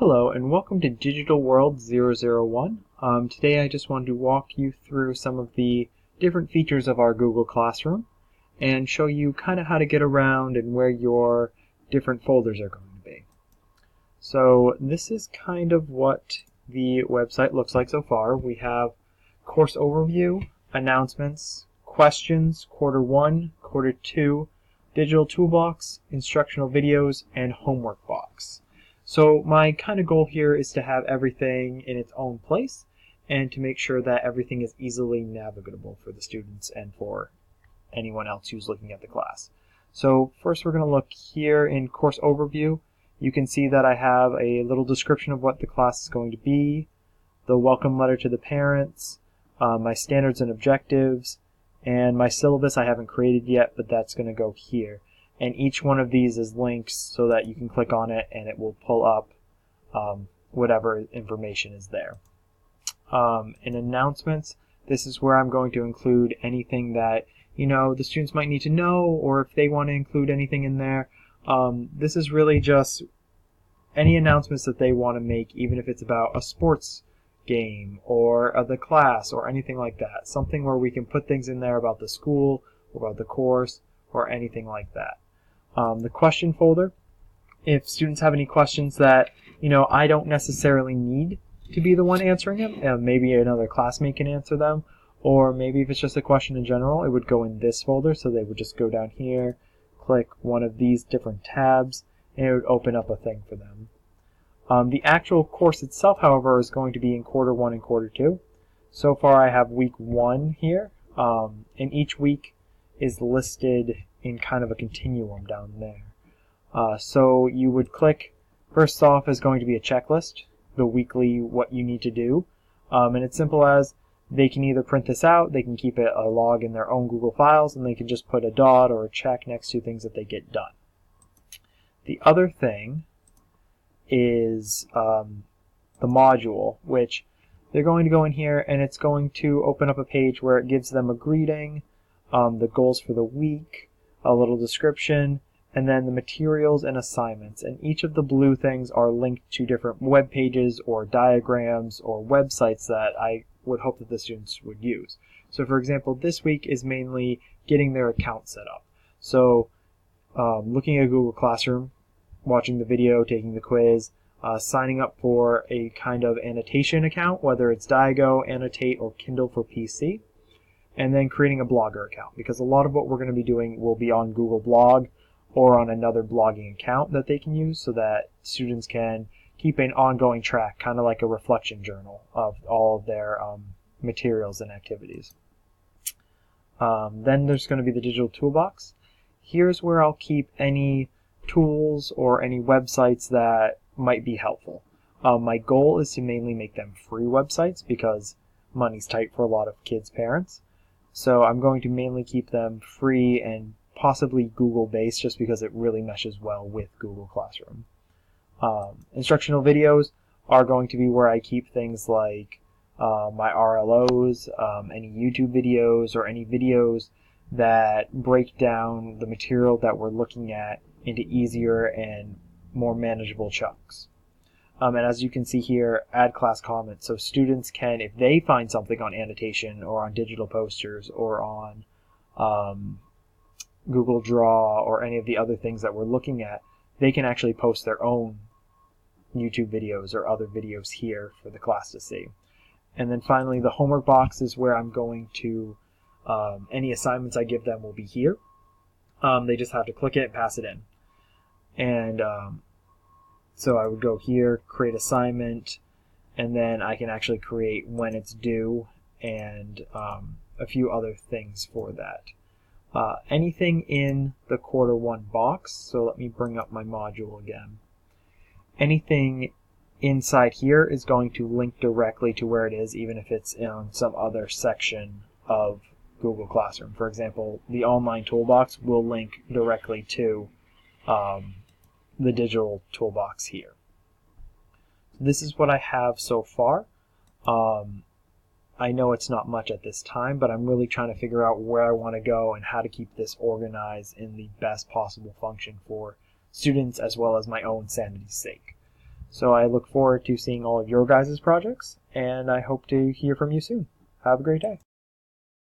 Hello and welcome to Digital World 001. Today I just wanted to walk you through some of the different features of our Google Classroom and show you kind of how to get around and where your different folders are going to be. So this is kind of what the website looks like so far. We have course overview, announcements, questions, quarter 1, quarter 2, digital toolbox, instructional videos, and homework box. So my kind of goal here is to have everything in its own place and to make sure that everything is easily navigable for the students and for anyone else who's looking at the class. So first we're going to look here in course overview. You can see that I have a little description of what the class is going to be, the welcome letter to the parents, my standards and objectives, and my syllabus I haven't created yet, but that's going to go here. And each one of these is links so that you can click on it and it will pull up whatever information is there. In announcements, this is where I'm going to include anything that the students might need to know, or if they want to include anything in there. This is really just any announcements that they want to make, even if it's about a sports game or the class or anything like that. Something where we can put things in there about the school or about the course or anything like that. The question folder, if students have any questions that I don't necessarily need to be the one answering them, maybe another classmate can answer them, or maybe if it's just a question in general, it would go in this folder, so they would just go down here, click one of these different tabs, and it would open up a thing for them. The actual course itself, however, is going to be in quarter 1 and quarter 2. So far I have week 1 here, and each week is listed in kind of a continuum down there. So you would click, first off is going to be a checklist, the weekly what you need to do, and it's simple as they can either print this out, they can keep it a log in their own Google files, and they can just put a dot or a check next to things that they get done. The other thing is the module, which they're going to go in here and it's going to open up a page where it gives them a greeting, the goals for the week, a little description, and then the materials and assignments. And each of the blue things are linked to different web pages or diagrams or websites that I would hope that the students would use. So for example, this week is mainly getting their account set up. So looking at Google Classroom, watching the video, taking the quiz, signing up for a kind of annotation account, whether it's Diago, Annotate, or Kindle for PC, and then creating a Blogger account, because a lot of what we're going to be doing will be on Google Blog or on another blogging account that they can use so that students can keep an ongoing track, kind of like a reflection journal of all of their materials and activities. Then there's going to be the digital toolbox. Here's where I'll keep any tools or any websites that might be helpful. My goal is to mainly make them free websites because money's tight for a lot of kids' parents. So I'm going to mainly keep them free and possibly Google based, just because it really meshes well with Google Classroom. Instructional videos are going to be where I keep things like my RLOs, any YouTube videos, or any videos that break down the material that we're looking at into easier and more manageable chunks. And as you can see here, add class comments. So students can, if they find something on annotation or on digital posters or on Google Draw or any of the other things that we're looking at, they can actually post their own YouTube videos or other videos here for the class to see. And then finally, the homework box is where I'm going to, any assignments I give them will be here. They just have to click it and pass it in. And so I would go here, create assignment, and then I can actually create when it's due and a few other things for that. Anything in the quarter 1 box, so let me bring up my module again. Anything inside here is going to link directly to where it is, even if it's in some other section of Google Classroom. For example, the online toolbox will link directly to the digital toolbox here. This is what I have so far. I know it's not much at this time, but I'm really trying to figure out where I want to go and how to keep this organized in the best possible function for students as well as my own sanity's sake. So I look forward to seeing all of your guys' projects, and I hope to hear from you soon. Have a great day.